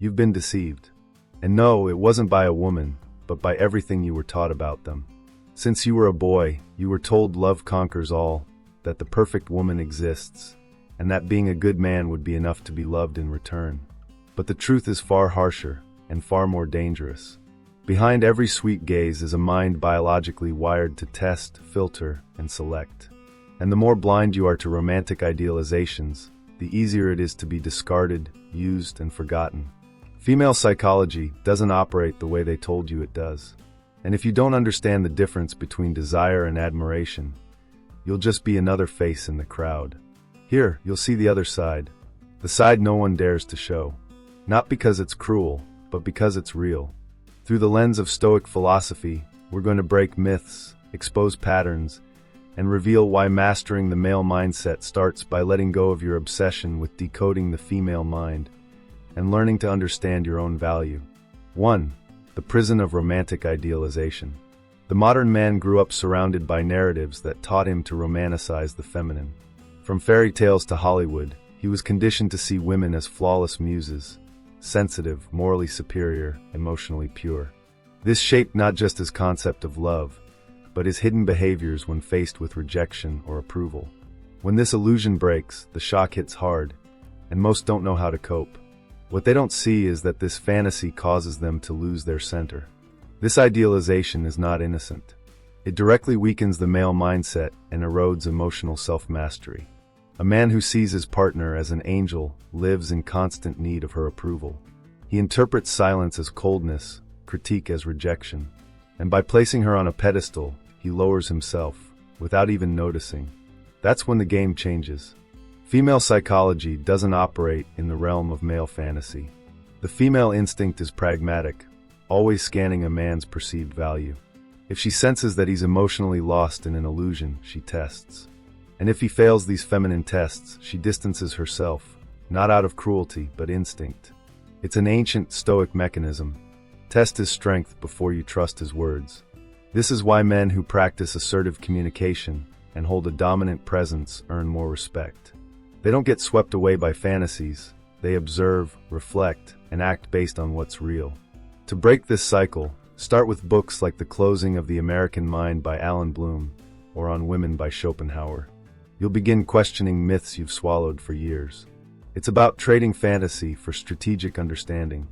You've been deceived. And no, it wasn't by a woman, but by everything you were taught about them. Since you were a boy, you were told love conquers all, that the perfect woman exists, and that being a good man would be enough to be loved in return. But the truth is far harsher and far more dangerous. Behind every sweet gaze is a mind biologically wired to test, filter, and select. And the more blind you are to romantic idealizations, the easier it is to be discarded, used, and forgotten. Female psychology doesn't operate the way they told you it does. And if you don't understand the difference between desire and admiration, you'll just be another face in the crowd. Here, you'll see the other side. The side no one dares to show. Not because it's cruel, but because it's real. Through the lens of Stoic philosophy, we're going to break myths, expose patterns, and reveal why mastering the male mindset starts by letting go of your obsession with decoding the female mind and learning to understand your own value. 1. The prison of romantic idealization. The modern man grew up surrounded by narratives that taught him to romanticize the feminine. From fairy tales to Hollywood, he was conditioned to see women as flawless muses, sensitive, morally superior, emotionally pure. This shaped not just his concept of love, but his hidden behaviors when faced with rejection or approval. When this illusion breaks, the shock hits hard, and most don't know how to cope. What they don't see is that this fantasy causes them to lose their center. This idealization is not innocent. It directly weakens the male mindset and erodes emotional self-mastery. A man who sees his partner as an angel lives in constant need of her approval. He interprets silence as coldness, critique as rejection, and by placing her on a pedestal, he lowers himself, without even noticing. That's when the game changes. Female psychology doesn't operate in the realm of male fantasy. The female instinct is pragmatic, always scanning a man's perceived value. If she senses that he's emotionally lost in an illusion, she tests. And if he fails these feminine tests, she distances herself, not out of cruelty, but instinct. It's an ancient Stoic mechanism. Test his strength before you trust his words. This is why men who practice assertive communication and hold a dominant presence earn more respect. They don't get swept away by fantasies. They observe, reflect, and act based on what's real. To break this cycle, start with books like The Closing of the American Mind by Alan Bloom or On Women by Schopenhauer. You'll begin questioning myths you've swallowed for years. It's about trading fantasy for strategic understanding.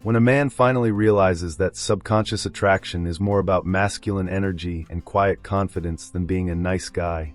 When a man finally realizes that subconscious attraction is more about masculine energy and quiet confidence than being a nice guy,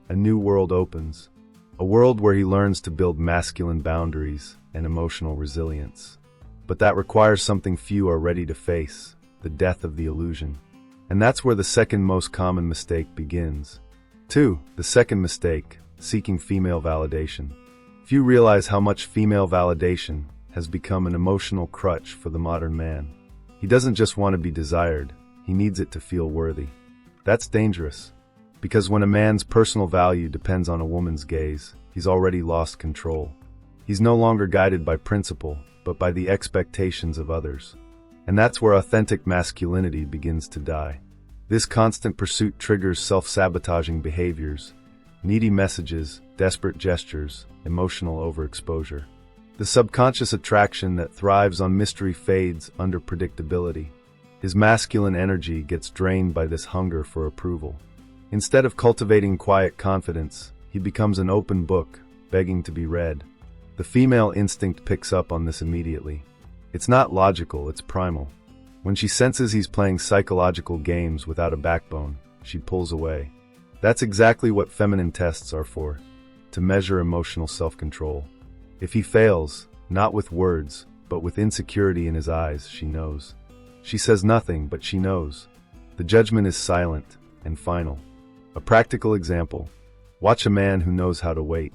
a new world opens. A world where he learns to build masculine boundaries and emotional resilience. But that requires something few are ready to face, the death of the illusion. And that's where the second most common mistake begins. 2. The second mistake, seeking female validation. Few realize how much female validation has become an emotional crutch for the modern man. He doesn't just want to be desired, he needs it to feel worthy. That's dangerous, because when a man's personal value depends on a woman's gaze, he's already lost control. He's no longer guided by principle, but by the expectations of others. And that's where authentic masculinity begins to die. This constant pursuit triggers self-sabotaging behaviors, needy messages, desperate gestures, emotional overexposure. The subconscious attraction that thrives on mystery fades under predictability. His masculine energy gets drained by this hunger for approval. Instead of cultivating quiet confidence, he becomes an open book, begging to be read. The female instinct picks up on this immediately. It's not logical, it's primal. When she senses he's playing psychological games without a backbone, she pulls away. That's exactly what feminine tests are for, to measure emotional self-control. If he fails, not with words, but with insecurity in his eyes, she knows. She says nothing, but she knows. The judgment is silent and final. A practical example. Watch a man who knows how to wait.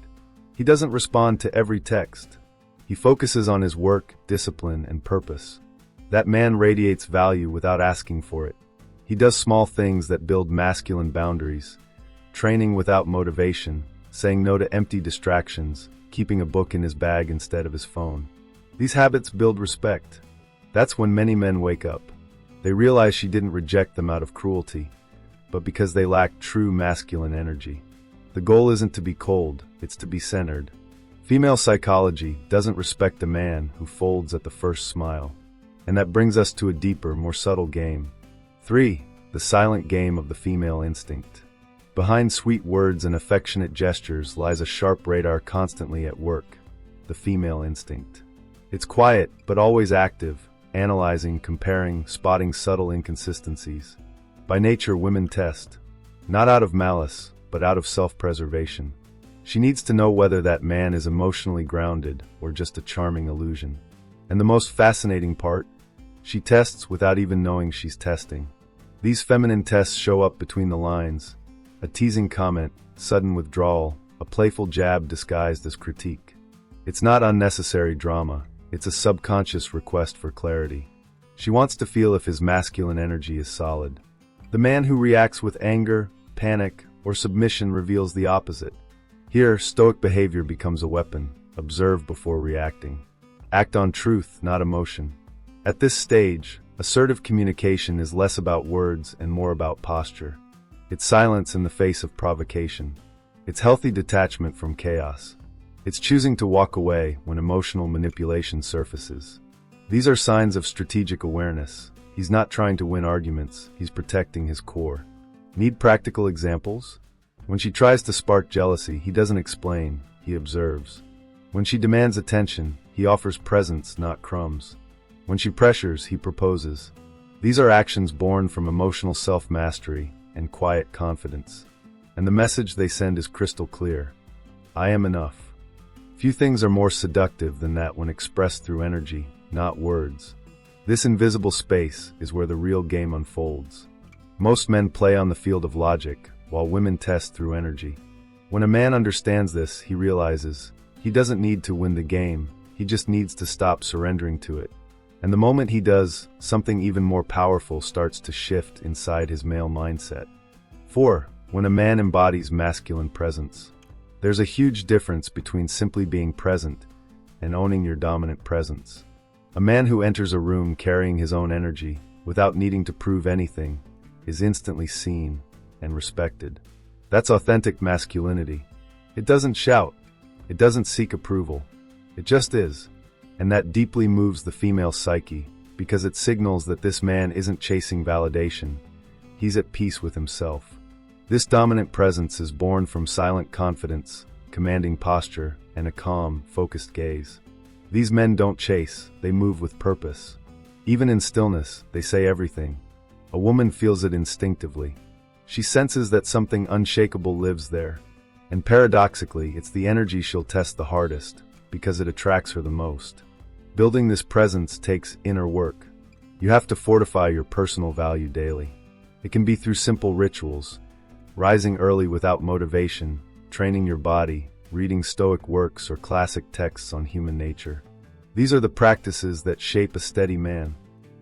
He doesn't respond to every text. He focuses on his work, discipline, and purpose. That man radiates value without asking for it. He does small things that build masculine boundaries, training without motivation, saying no to empty distractions, keeping a book in his bag instead of his phone. These habits build respect. That's when many men wake up. They realize she didn't reject them out of cruelty, but because they lack true masculine energy. The goal isn't to be cold, it's to be centered. Female psychology doesn't respect a man who folds at the first smile. And that brings us to a deeper, more subtle game. 3. The silent game of the female instinct. Behind sweet words and affectionate gestures lies a sharp radar constantly at work, the female instinct. It's quiet, but always active, analyzing, comparing, spotting subtle inconsistencies. By nature, women test, not out of malice, but out of self-preservation. She needs to know whether that man is emotionally grounded or just a charming illusion. And the most fascinating part, she tests without even knowing she's testing. These feminine tests show up between the lines. A teasing comment, sudden withdrawal, a playful jab disguised as critique. It's not unnecessary drama, it's a subconscious request for clarity. She wants to feel if his masculine energy is solid. The man who reacts with anger, panic, or submission reveals the opposite. Here, Stoic behavior becomes a weapon. Observe before reacting. Act on truth, not emotion. At this stage, assertive communication is less about words and more about posture. It's silence in the face of provocation. It's healthy detachment from chaos. It's choosing to walk away when emotional manipulation surfaces. These are signs of strategic awareness. He's not trying to win arguments, he's protecting his core. Need practical examples? When she tries to spark jealousy, he doesn't explain, he observes. When she demands attention, he offers presents, not crumbs. When she pressures, he proposes. These are actions born from emotional self-mastery and quiet confidence. And the message they send is crystal clear. I am enough. Few things are more seductive than that when expressed through energy, not words. This invisible space is where the real game unfolds. Most men play on the field of logic, while women test through energy. When a man understands this, he realizes he doesn't need to win the game, he just needs to stop surrendering to it. And the moment he does, something even more powerful starts to shift inside his male mindset. 4. When a man embodies masculine presence. There's a huge difference between simply being present and owning your dominant presence. A man who enters a room carrying his own energy, without needing to prove anything, is instantly seen and respected. That's authentic masculinity. It doesn't shout. It doesn't seek approval. It just is. And that deeply moves the female psyche, because it signals that this man isn't chasing validation. He's at peace with himself. This dominant presence is born from silent confidence, commanding posture, and a calm, focused gaze. These men don't chase, they move with purpose. Even in stillness, they say everything. A woman feels it instinctively. She senses that something unshakable lives there. And paradoxically, it's the energy she'll test the hardest, because it attracts her the most. Building this presence takes inner work. You have to fortify your personal value daily. It can be through simple rituals, rising early without motivation, training your body, reading Stoic works or classic texts on human nature. These are the practices that shape a steady man.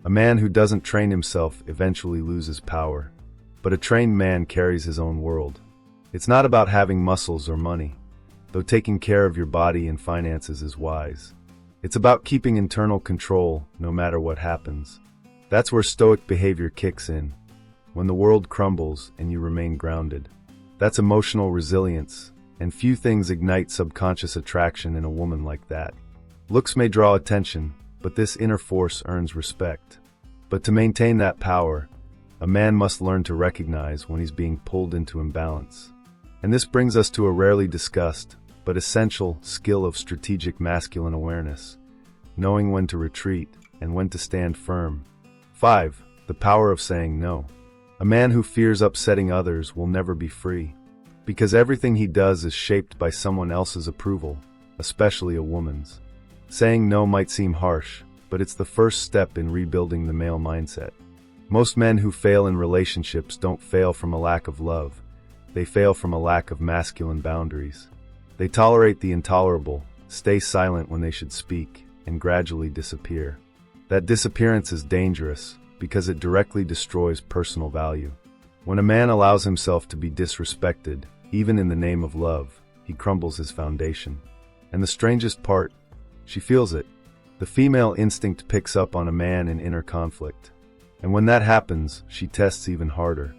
A man who doesn't train himself eventually loses power, but a trained man carries his own world. It's not about having muscles or money, though taking care of your body and finances is wise. It's about keeping internal control no matter what happens. That's where Stoic behavior kicks in, when the world crumbles and you remain grounded. That's emotional resilience, and few things ignite subconscious attraction in a woman like that. Looks may draw attention, but this inner force earns respect. But to maintain that power, a man must learn to recognize when he's being pulled into imbalance. And this brings us to a rarely discussed, but essential skill of strategic masculine awareness, knowing when to retreat and when to stand firm. 5. The power of saying no. A man who fears upsetting others will never be free, because everything he does is shaped by someone else's approval, especially a woman's. Saying no might seem harsh, but it's the first step in rebuilding the male mindset. Most men who fail in relationships don't fail from a lack of love, they fail from a lack of masculine boundaries. They tolerate the intolerable, stay silent when they should speak, and gradually disappear. That disappearance is dangerous because it directly destroys personal value. When a man allows himself to be disrespected, even in the name of love, he crumbles his foundation. And the strangest part, she feels it. The female instinct picks up on a man in inner conflict. And when that happens, she tests even harder.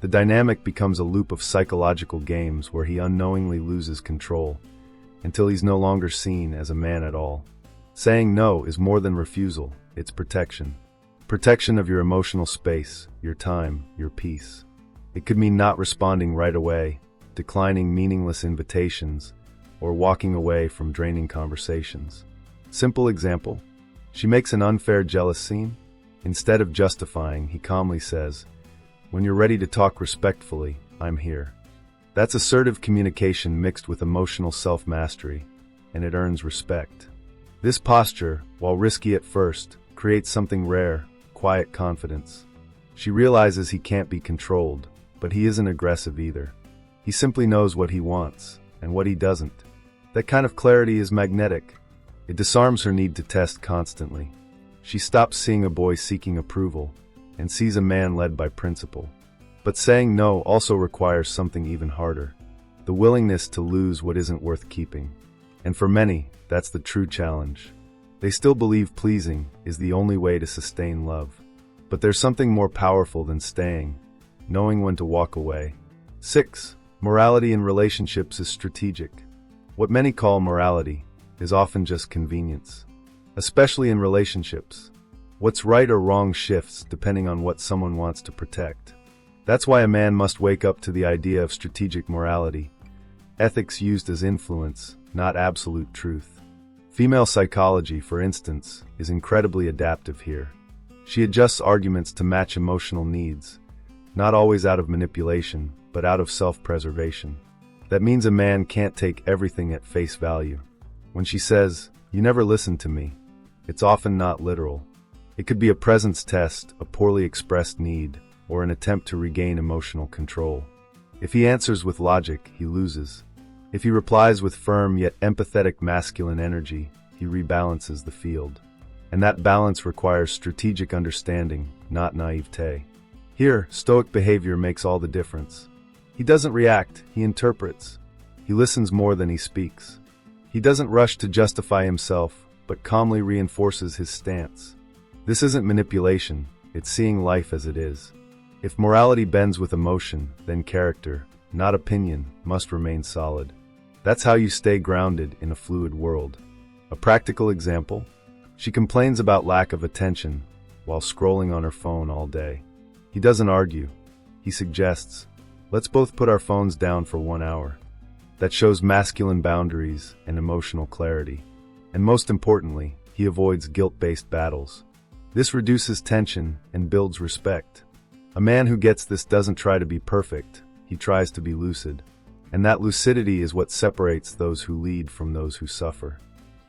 The dynamic becomes a loop of psychological games where he unknowingly loses control. until he's no longer seen as a man at all. Saying no is more than refusal, it's protection. Protection of your emotional space, your time, your peace. It could mean not responding right away, declining meaningless invitations, or walking away from draining conversations. Simple example. She makes an unfair jealous scene. Instead of justifying, he calmly says, "When you're ready to talk respectfully, I'm here." That's assertive communication mixed with emotional self-mastery, and it earns respect. This posture, while risky at first, creates something rare, quiet confidence. She realizes he can't be controlled, but he isn't aggressive either. He simply knows what he wants, and what he doesn't. That kind of clarity is magnetic. It disarms her need to test constantly. She stops seeing a boy seeking approval, and sees a man led by principle. But saying no also requires something even harder. The willingness to lose what isn't worth keeping. And for many, that's the true challenge. They still believe pleasing is the only way to sustain love. But there's something more powerful than staying, knowing when to walk away. 6. Morality in relationships is strategic. What many call morality is often just convenience. Especially in relationships. What's right or wrong shifts depending on what someone wants to protect. That's why a man must wake up to the idea of strategic morality. Ethics used as influence, not absolute truth. Female psychology, for instance, is incredibly adaptive here. She adjusts arguments to match emotional needs, not always out of manipulation, but out of self-preservation. That means a man can't take everything at face value. When she says, "You never listen to me," it's often not literal. It could be a presence test, a poorly expressed need, or an attempt to regain emotional control. If he answers with logic, he loses. If he replies with firm yet empathetic masculine energy, he rebalances the field. And that balance requires strategic understanding, not naivete. Here, Stoic behavior makes all the difference. He doesn't react, he interprets. He listens more than he speaks. He doesn't rush to justify himself, but calmly reinforces his stance. This isn't manipulation, it's seeing life as it is. If morality bends with emotion, then character, not opinion, must remain solid. That's how you stay grounded in a fluid world. A practical example: she complains about lack of attention while scrolling on her phone all day. He doesn't argue. He suggests, "Let's both put our phones down for 1 hour." That shows masculine boundaries and emotional clarity. And most importantly, he avoids guilt-based battles. This reduces tension and builds respect. A man who gets this doesn't try to be perfect, he tries to be lucid. And that lucidity is what separates those who lead from those who suffer.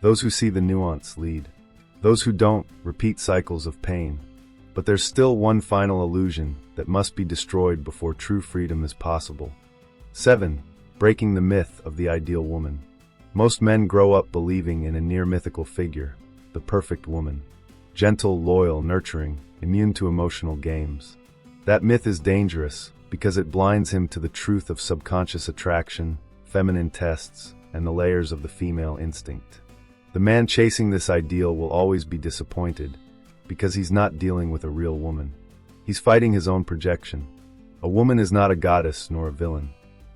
Those who see the nuance lead. Those who don't repeat cycles of pain. But there's still one final illusion that must be destroyed before true freedom is possible. 7. Breaking the myth of the ideal woman. Most men grow up believing in a near-mythical figure, the perfect woman. Gentle, loyal, nurturing, immune to emotional games. That myth is dangerous because it blinds him to the truth of subconscious attraction, feminine tests, and the layers of the female instinct. The man chasing this ideal will always be disappointed because he's not dealing with a real woman. He's fighting his own projection. A woman is not a goddess nor a villain.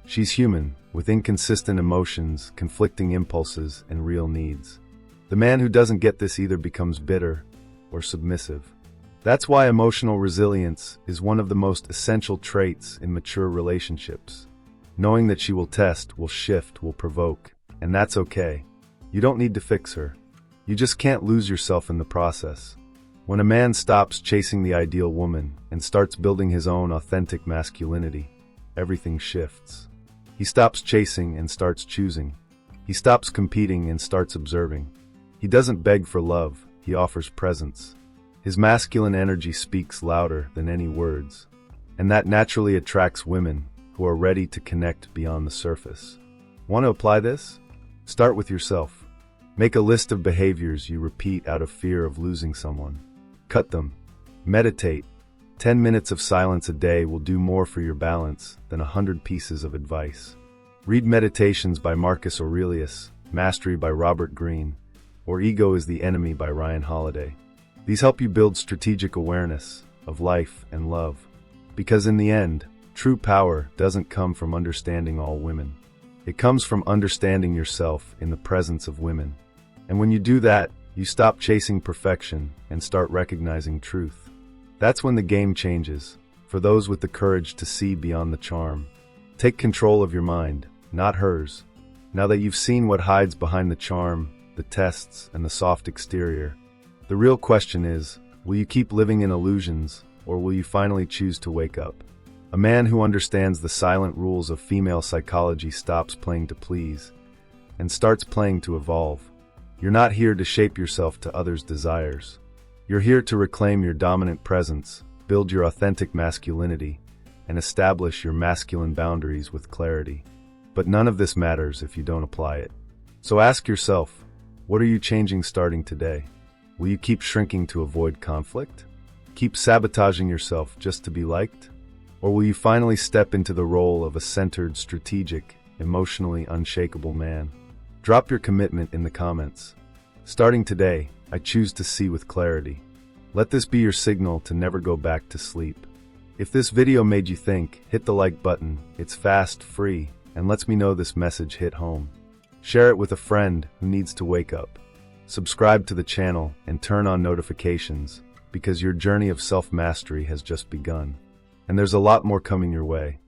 She's human, with inconsistent emotions, conflicting impulses, and real needs. The man who doesn't get this either becomes bitter or submissive. That's why emotional resilience is one of the most essential traits in mature relationships. Knowing that she will test, will shift, will provoke, and that's okay. You don't need to fix her. You just can't lose yourself in the process. When a man stops chasing the ideal woman and starts building his own authentic masculinity, everything shifts. He stops chasing and starts choosing. He stops competing and starts observing. He doesn't beg for love, he offers presence. His masculine energy speaks louder than any words, and that naturally attracts women who are ready to connect beyond the surface. Want to apply this? Start with yourself. Make a list of behaviors you repeat out of fear of losing someone. Cut them. Meditate. 10 minutes of silence a day will do more for your balance than 100 pieces of advice. Read Meditations by Marcus Aurelius, Mastery by Robert Greene, or Ego is the Enemy by Ryan Holiday. These help you build strategic awareness of life and love. Because in the end, true power doesn't come from understanding all women. It comes from understanding yourself in the presence of women. And when you do that, you stop chasing perfection and start recognizing truth. That's when the game changes, for those with the courage to see beyond the charm. Take control of your mind, not hers. Now that you've seen what hides behind the charm, the tests, and the soft exterior, the real question is, will you keep living in illusions, or will you finally choose to wake up? A man who understands the silent rules of female psychology stops playing to please and starts playing to evolve. You're not here to shape yourself to others' desires. You're here to reclaim your dominant presence, build your authentic masculinity, and establish your masculine boundaries with clarity. But none of this matters if you don't apply it. So ask yourself, what are you changing starting today? Will you keep shrinking to avoid conflict? Keep sabotaging yourself just to be liked? Or will you finally step into the role of a centered, strategic, emotionally unshakable man? Drop your commitment in the comments. Starting today, I choose to see with clarity. Let this be your signal to never go back to sleep. If this video made you think, hit the like button. It's fast, free, and lets me know this message hit home. Share it with a friend who needs to wake up. Subscribe to the channel and turn on notifications, because your journey of self-mastery has just begun. And there's a lot more coming your way.